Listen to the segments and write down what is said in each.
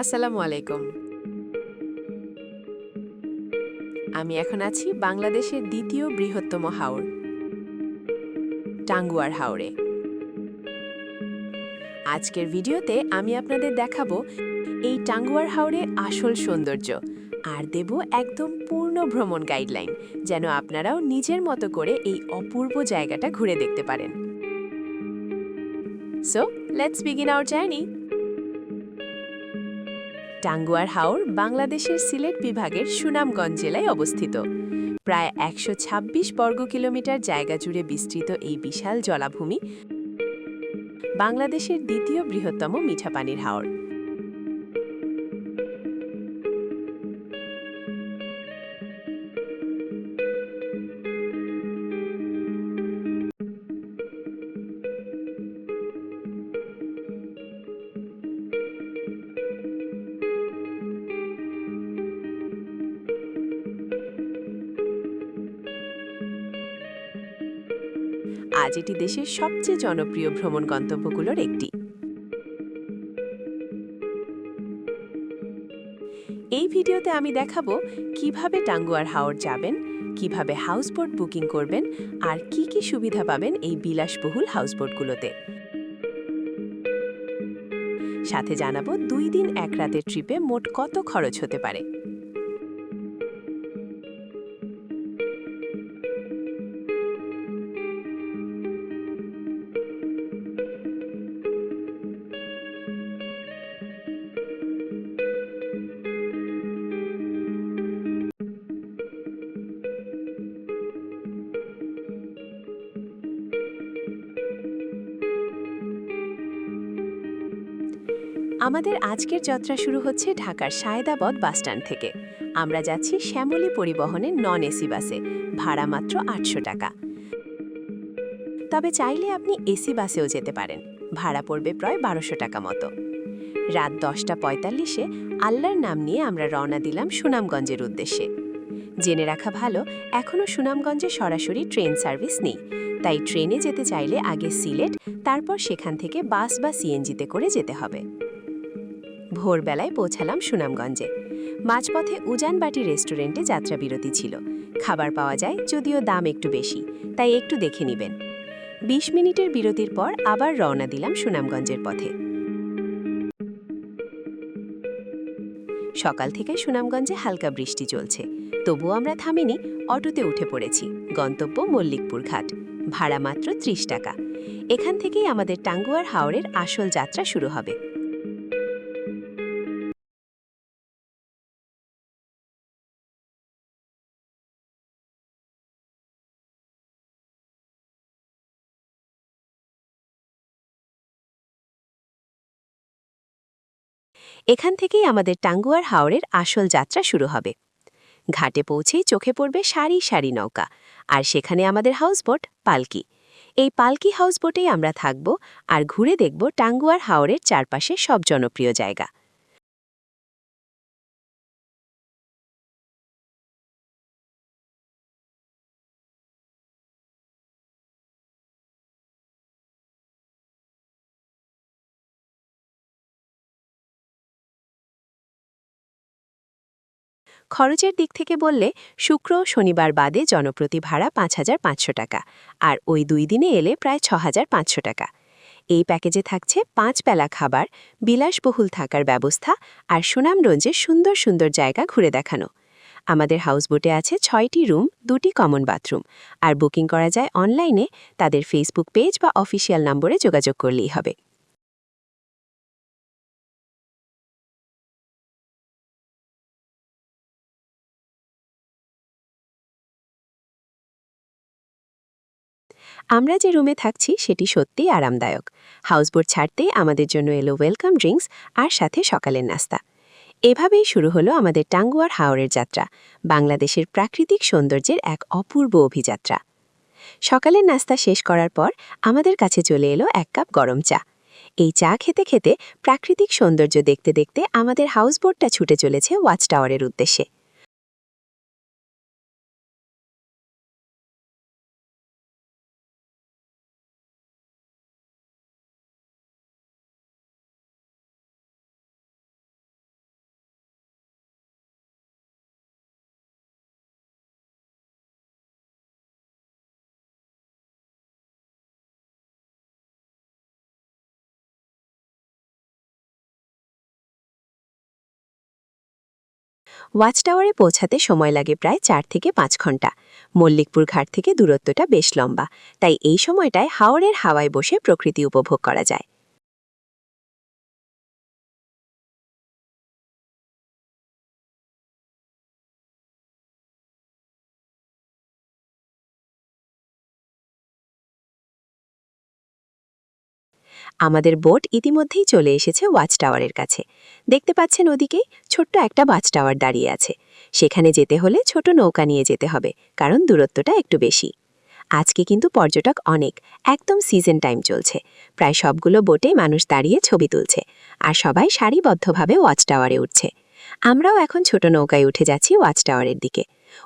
আসসালামু আলাইকুম। আমি এখন আছি বাংলাদেশের দ্বিতীয় বৃহত্তম হাওর, টাঙ্গুয়ার হাওরে। আজকের ভিডিওতে আমি আপনাদের দেখাবো এই টাঙ্গুয়ার হাওরে আসল সৌন্দর্য আর দেব একদম পূর্ণ ভ্রমণ গাইডলাইন, যেন আপনারাও নিজের মতো করে এই অপূর্ব জায়গাটা ঘুরে দেখতে পারেন। So let's begin hour journey. Tanguar Haor বাংলাদেশের সিলেট বিভাগের সুনামগঞ্জ জেলায় অবস্থিত। প্রায় ১২৬ বর্গ কিলোমিটার জায়গা জুড়ে বিস্তৃত এই বিশাল জলাভূমি বাংলাদেশের দ্বিতীয় বৃহত্তম মিঠা পানির হাওর। আজ এটি দেশের সবচেয়ে জনপ্রিয় ভ্রমণ গন্তব্যগুলোর একটি। এই ভিডিওতে আমি দেখাবো কিভাবে টাঙ্গুয়ার হাওর যাবেন, কিভাবে হাউসবোট বুকিং করবেন আর কি কি সুবিধা পাবেন এই বিলাসবহুল হাউসবোটগুলোতে। সাথে জানাবো 2 দিন 1 রাতের ট্রিপে মোট কত খরচ হতে পারে। আমাদের আজকের যাত্রা শুরু হচ্ছে ঢাকার সায়েদাবাদ বাসস্ট্যান্ড থেকে। আমরা যাচ্ছি শ্যামলী পরিবহনের নন এসি বাসে, ভাড়া মাত্র ৮০০ টাকা। তবে চাইলে আপনি এসি বাসেও যেতে পারেন, ভাড়া পড়বে প্রায় ১২০০ টাকা মতো। রাত ১০:৪৫-এ আল্লাহর নাম নিয়ে আমরা রওনা দিলাম সুনামগঞ্জের উদ্দেশ্যে। জেনে রাখা ভালো, এখনও সুনামগঞ্জে সরাসরি ট্রেন সার্ভিস নেই, তাই ট্রেনে যেতে চাইলে আগে সিলেট, তারপর সেখান থেকে বাস বা সিএনজিতে করে যেতে হবে। ভোরবেলায় পৌঁছালাম সুনামগঞ্জে। মাঝপথে উজানবাটি রেস্টুরেন্টে যাত্রাবিরতি ছিল। খাবার পাওয়া যায়, যদিও দাম একটু বেশি, তাই একটু দেখে নেবেন। ২০ মিনিটের বিরতির পর আবার রওনা দিলাম সুনামগঞ্জের পথে। সকাল থেকে সুনামগঞ্জে হালকা বৃষ্টি চলছে, তবুও আমরা থামিনি, অটোতে উঠে পড়েছি। গন্তব্য মল্লিকপুর ঘাট, ভাড়া মাত্র ৩০ টাকা। এখান থেকেই আমাদের টাঙ্গুয়ার হাওরের আসল যাত্রা শুরু হবে। এখান থেকেই আমাদের টাঙ্গুয়ার হাওরের আসল যাত্রা শুরু হবে। ঘাটে পৌঁছেই চোখে পড়বে সারি সারি নৌকা, আর সেখানে আমাদের হাউসবোট পালকি। এই পালকি হাউসবোটেই আমরা থাকব আর ঘুরে দেখব টাঙ্গুয়ার হাওরের চারপাশে সব জনপ্রিয় জায়গা। খরচের দিক থেকে বললে শুক্র ও শনিবার বাদে জনপ্রতি ভাড়া ৫,৫০০ টাকা, আর ওই 2 দিনে এলে প্রায় ৬,৫০০ টাকা। এই প্যাকেজে থাকছে 5 বেলা খাবার, বিলাসবহুল থাকার ব্যবস্থা আর সুনামগঞ্জের সুন্দর সুন্দর জায়গা ঘুরে দেখানো। আমাদের হাউসবোটে আছে 6টি রুম, 2টি কমন বাথরুম, আর বুকিং করা যায় অনলাইনে। তাদের ফেসবুক পেজ বা অফিসিয়াল নম্বরে যোগাযোগ করলেই হবে। আমরা যে রুমে থাকছি সেটি সত্যিই আরামদায়ক। হাউসবোট ছাড়তেই আমাদের জন্য এলো ওয়েলকাম ড্রিঙ্কস আর সাথে সকালের নাস্তা। এভাবেই শুরু হলো আমাদের টাঙ্গুয়ার হাওরের যাত্রা, বাংলাদেশের প্রাকৃতিক সৌন্দর্যের এক অপূর্ব অভিযাত্রা। সকালের নাস্তা শেষ করার পর আমাদের কাছে চলে এলো 1 কাপ গরম চা। এই চা খেতে খেতে প্রাকৃতিক সৌন্দর্য দেখতে দেখতে আমাদের হাউসবোটটা ছুটে চলেছে ওয়াচ টাওয়ারের উদ্দেশ্যে। ওয়াচ টাওয়ারে পৌঁছাতে সময় লাগে প্রায় 4 থেকে 5 ঘন্টা। মল্লিকপুর ঘাট থেকে দূরত্বটা বেশ লম্বা, তাই এই সময়টায় হাওরের হাওয়ায় বসে প্রকৃতি উপভোগ করা যায়। আমাদের বোট ইতিমধ্যেই চলে এসেছে ওয়াচ টাওয়ারের কাছে। দেখতে পাচ্ছেন ওদিকেই ছোট্ট একটা ওয়াচ টাওয়ার দাঁড়িয়ে আছে। সেখানে যেতে হলে ছোট নৌকা নিয়ে যেতে হবে, কারণ দূরত্বটা একটু বেশি। আজকে কিন্তু পর্যটক অনেক, একদম সিজন টাইম চলছে। প্রায় সবগুলো বোটে মানুষ দাঁড়িয়ে ছবি তুলছে, আর সবাই সারিবদ্ধভাবে ওয়াচ টাওয়ারে উঠছে। আমরাও এখন ছোট নৌকায় উঠে যাচ্ছি ওয়াচ টাওয়ারের দিকে।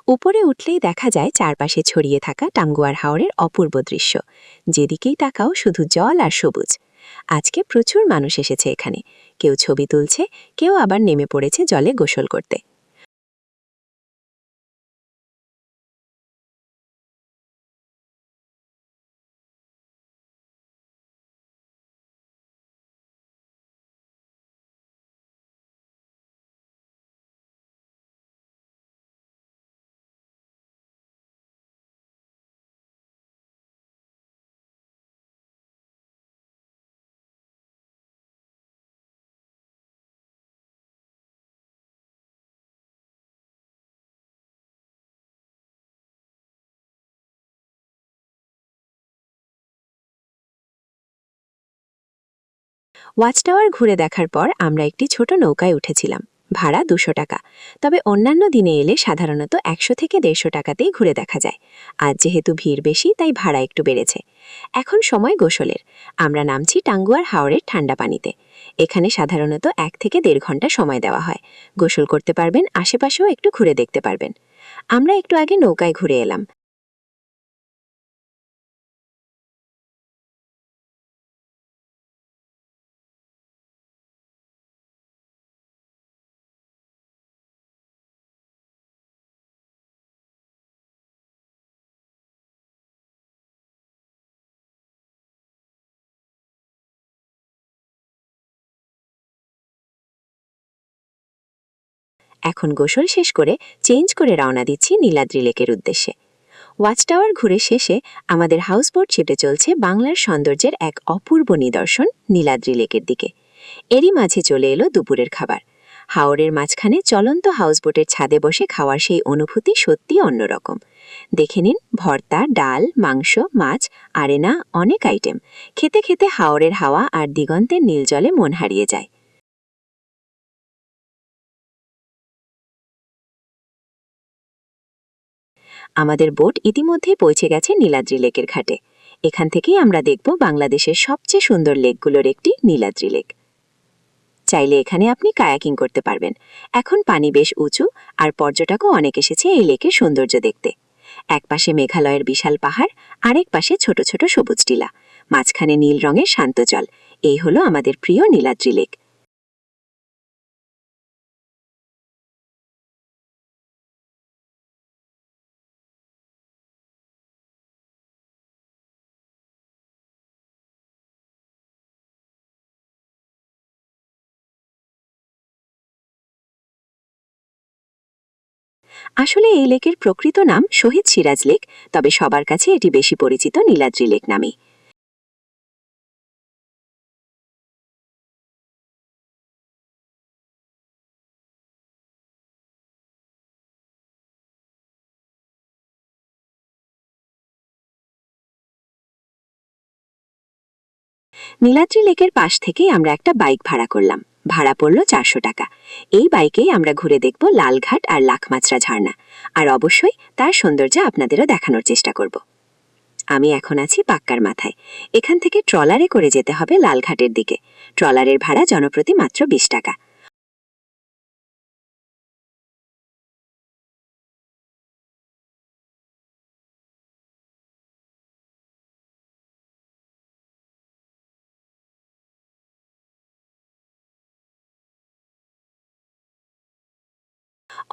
উপরে উঠলেই দেখা যায় চারপাশে ছড়িয়ে থাকা টাঙ্গুয়ার হাওরের অপূর্ব দৃশ্য। যেদিকেই তাকাও শুধু জল আর সবুজ। আজকে প্রচুর মানুষ এসেছে এখানে। কেউ ছবি তুলছে, কেউ আবার নেমে পড়েছে জলে গোসল করতে। ওয়াচ টাওয়ার ঘুরে দেখার পর আমরা একটি ছোট নৌকায় উঠেছিলাম। ভাড়া 200 টাকা। তবে অন্যান্য দিনে এলে সাধারণত 100 থেকে 150 টাকাতেই ঘুরে দেখা যায়। আজ যেহেতু ভিড় বেশি, তাই ভাড়া একটু বেড়েছে। এখন সময় গোসলের। আমরা নামছি টাঙ্গুয়ার হাওরের ঠান্ডা পানিতে। এখানে সাধারণত 1 থেকে 1.5 ঘন্টা সময় দেওয়া হয়। গোসল করতে পারবেন, আশেপাশেও একটু ঘুরে দেখতে পারবেন। আমরা একটু আগে নৌকায় ঘুরে এলাম। এখন গোসল শেষ করে চেঞ্জ করে রওনা দিচ্ছি নীলাদ্রি লেকের উদ্দেশ্যে। ওয়াচ টাওয়ার ঘুরে শেষে আমাদের হাউসবোট ছুটে চলছে বাংলার সৌন্দর্যের এক অপূর্ব নিদর্শন নীলাদ্রি লেকের দিকে। এরই মাঝে চলে এলো দুপুরের খাবার। হাওরের মাঝখানে চলন্ত হাউসবোটের ছাদে বসে খাওয়ার সেই অনুভূতি সত্যি অন্যরকম। দেখে নিন, ভর্তা, ডাল, মাংস, মাছ, আরেনা, অনেক আইটেম। খেতে খেতে হাওরের হাওয়া আর দিগন্তের নীল জলে মন হারিয়ে যায়। আমাদের বোট ইতিমধ্যেই পৌঁছে গেছে নীলাদ্রি লেকের ঘাটে। এখান থেকেই আমরা দেখব বাংলাদেশের সবচেয়ে সুন্দর লেকগুলোর একটি নীলাদ্রি লেক। চাইলে এখানে আপনি কায়াকিং করতে পারবেন। এখন পানি বেশ উঁচু, আর পর্যটকও অনেক এসেছে এই লেকের সৌন্দর্য দেখতে। একপাশে মেঘালয়ের বিশাল পাহাড়, আরেক পাশে ছোট ছোট সবুজ টিলা, মাঝখানে নীল রঙের শান্ত জল। এই হলো আমাদের প্রিয় নীলাদ্রি লেক। আসলে এই লেকের প্রকৃত নাম শহীদ সিরাজ লেক, তবে সবার কাছে এটি বেশি পরিচিত নীলাদ্রি লেক নামেই। নীলাদ্রি লেকের পাশ থেকেই আমরা একটা বাইক ভাড়া করলাম। ভাড়া পড়ল 400 টাকা। এই বাইকেই আমরা ঘুরে দেখব লালঘাট আর লাখমাত্রা ঝর্ণা, আর অবশ্যই তার সৌন্দর্য আপনাদেরও দেখানোর চেষ্টা করব। আমি এখন আছি পাক্কার মাথায়। এখান থেকে ট্রলারে করে যেতে হবে লালঘাটের দিকে। ট্রলারের ভাড়া জনপ্রতি মাত্র 20 টাকা।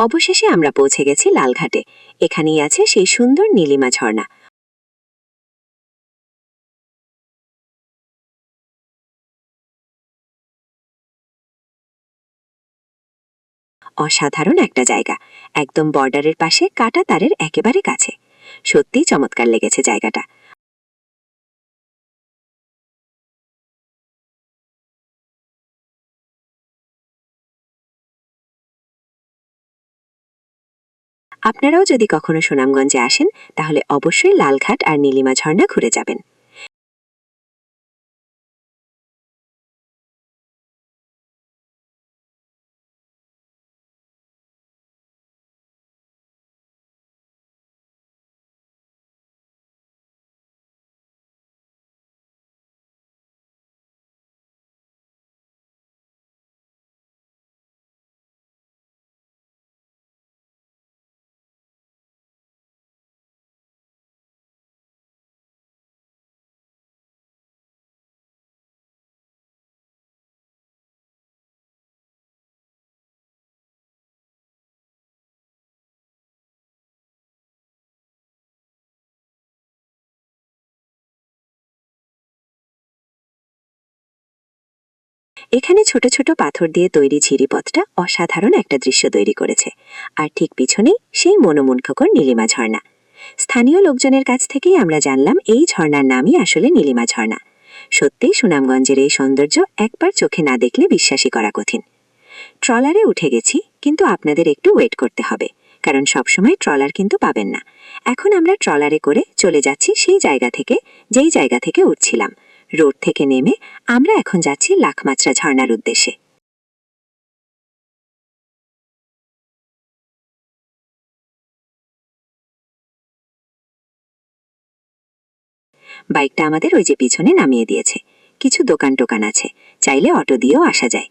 অবশেষে আমরা পৌঁছে গেছি লালঘাটে। এখানেই আছে সেই সুন্দর নীলিমা ঝর্ণা। অসাধারণ একটা জায়গা, একদম বর্ডারের পাশে, কাটা তারের একেবারে কাছে। সত্যিই চমৎকার লেগেছে জায়গাটা। আপনারাও যদি কখনো সুনামগঞ্জে আসেন তাহলে অবশ্যই লালঘাট আর নীলিমা ঝর্ণা ঘুরে যাবেন। এখানে ছোট ছোট পাথর দিয়ে তৈরি ঝিরিপথটা অসাধারণ একটা দৃশ্য তৈরি করেছে। আর ঠিক পিছনেই সেই মনোমুগ্ধকর নীলিমা ঝর্ণা। স্থানীয় লোকজনের কাছ থেকেই আমরা জানলাম এই ঝর্ণার নামই আসলে নীলিমা ঝর্ণা। সত্যিই সুনামগঞ্জের এই সৌন্দর্য একবার চোখে না দেখলে বিশ্বাসই করা কঠিন। ট্রলারে উঠে গেছি, কিন্তু আপনাদের একটু ওয়েট করতে হবে, কারণ সবসময় ট্রলার কিন্তু পাবেন না। এখন আমরা ট্রলারে করে চলে যাচ্ছি সেই জায়গা থেকে যেই জায়গা থেকে উঠছিলাম। রোড থেকে নেমে আমরা এখন যাচ্ছি লাখমাত্রা ঝর্ণার উদ্দেশ্যে। বাইকটা আমাদের ওই যে পিছনে নামিয়ে দিয়েছে। কিছু দোকান টোকান আছে, চাইলে অটো দিয়েও আসা যায়।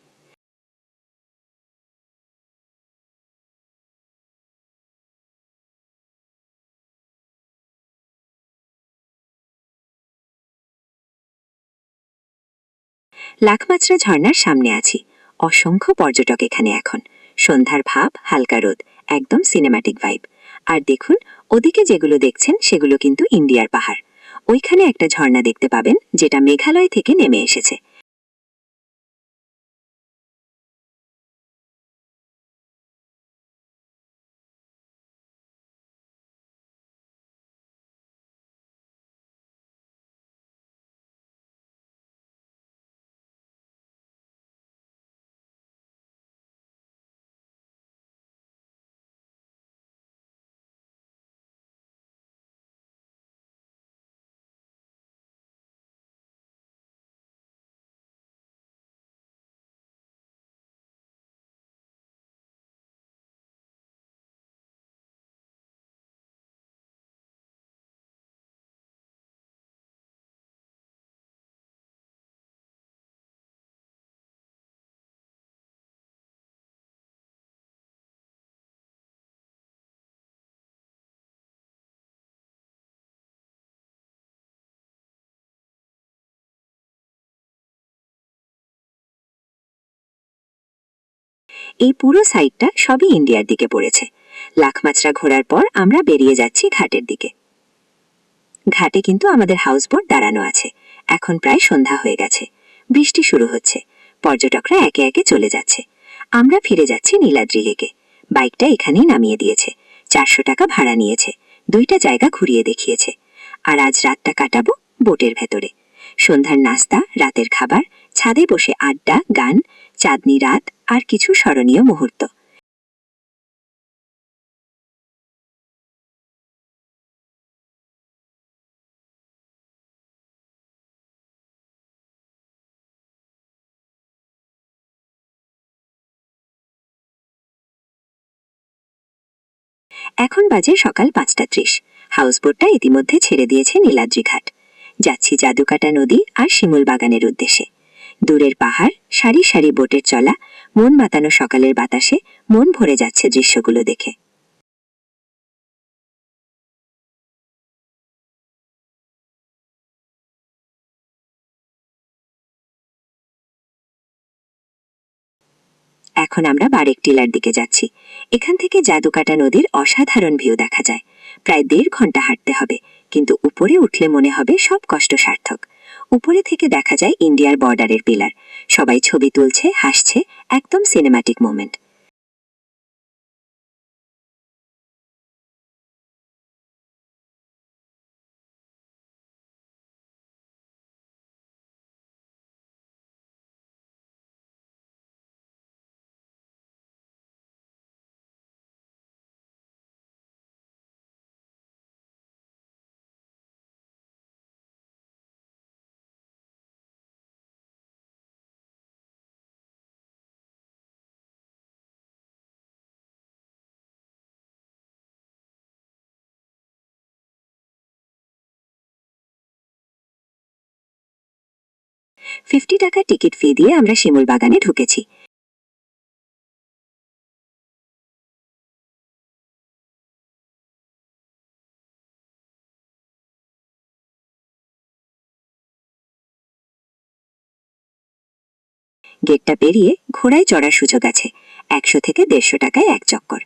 লাখমাত্রা ঝর্ণার সামনে আছি। অসংখ্য পর্যটক এখানে এখন। সন্ধ্যার ভাব, হালকা রোদ, একদম সিনেম্যাটিক ভাইব। আর দেখুন, ওদিকে যেগুলো দেখছেন সেগুলো কিন্তু ইন্ডিয়ার পাহাড়। ওইখানে একটা ঝর্ণা দেখতে পাবেন যেটা মেঘালয় থেকে নেমে এসেছে। এই পুরো সাইডটা সবই ইন্ডিয়ার দিকে পড়েছে। লাখমাত্রা ঘোরার পর আমরা বেরিয়ে যাচ্ছি ঘাটের দিকে। ঘাটে কিন্তু আমাদের হাউসবোট দাঁড়ানো আছে। এখন প্রায় সন্ধ্যা হয়ে গেছে, বৃষ্টি শুরু হচ্ছে। পর্যটকরা একে একে চলে যাচ্ছে। আমরা ফিরে যাচ্ছি নীলাদ্রি লেকে। বাইকটা এখানেই নামিয়ে দিয়েছে। 400 টাকা ভাড়া নিয়েছে। 2টা জায়গা ঘুরিয়ে দেখিয়েছে। আর আজ রাতটা কাটাবো বোটের ভেতরে। সন্ধ্যার নাস্তা, রাতের খাবার, ছাদে বসে আড্ডা, গান, চাঁদনি রাত আর কিছু স্মরণীয় মুহূর্ত। এখন বাজে সকাল 5:30। হাউসবোটটা ইতিমধ্যে ছেড়ে দিয়েছে নীলাদ্রি ঘাট। যাচ্ছি জাদুকাটা নদী আর শিমুল বাগানের উদ্দেশ্যে। দূরের পাহাড়, সারি সারি বোটের চলা, মন মাতানো সকালের বাতাসে মন ভরে যাচ্ছে দৃশ্যগুলো দেখে। এখন আমরা বারেক টিলার দিকে যাচ্ছি। এখান থেকে জাদুকাটা নদীর অসাধারণ ভিউ দেখা যায়। প্রায় 1.5 ঘন্টা হাঁটতে হবে, কিন্তু উপরে উঠলে মনে হবে সব কষ্ট সার্থক। উপরে থেকে দেখা যায় ইন্ডিয়ার বর্ডারের পিলার। সবাই ছবি তুলছে, হাসছে, একদম সিনেম্যাটিক মোমেন্ট। 50 টাকা টিকিট ফি দিয়ে আমরা শিমুল বাগানে ঢুকেছি। গেটটা পেরিয়ে ঘোড়ায় চড়ার সুযোগ আছে। 100 থেকে 150 টাকায় এক চক্কর।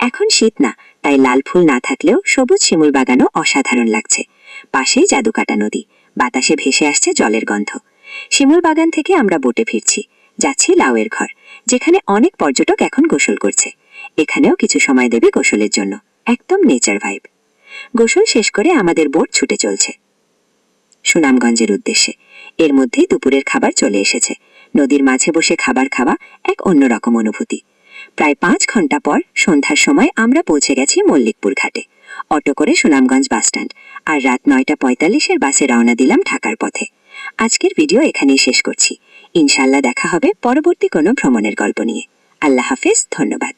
এখন শীত না, তাই লাল ফুল না থাকলেও সবুজ শিমুল বাগানও অসাধারণ লাগছে। পাশেই জাদুকাটা নদী, বাতাসে ভেসে আসছে জলের গন্ধ। শিমুল বাগান থেকে আমরা বোটে ফিরছি, যাচ্ছি লাউয়ের ঘর, যেখানে অনেক পর্যটক এখন গোসল করছে। এখানেও কিছু সময় দেবে গোসলের জন্য, একদম নেচার ভাইব। গোসল শেষ করে আমাদের বোট ছুটে চলছে সুনামগঞ্জের উদ্দেশ্যে। এর মধ্যেই দুপুরের খাবার চলে এসেছে। নদীর মাঝে বসে খাবার খাওয়া এক অন্যরকম অনুভূতি। প্রায় 5 ঘন্টা পর সন্ধ্যার সময় আমরা পৌঁছে গেছি মল্লিকপুর ঘাটে, অটো করে সুনামগঞ্জ বাসস্ট্যান্ড, আর রাত 9:45-এর বাসে রওনা দিলাম ঢাকার পথে। আজকের ভিডিও এখানেই শেষ করছি। ইনশাআল্লাহ দেখা হবে পরবর্তী কোনো ভ্রমণের গল্প নিয়ে। আল্লাহ হাফেজ, ধন্যবাদ।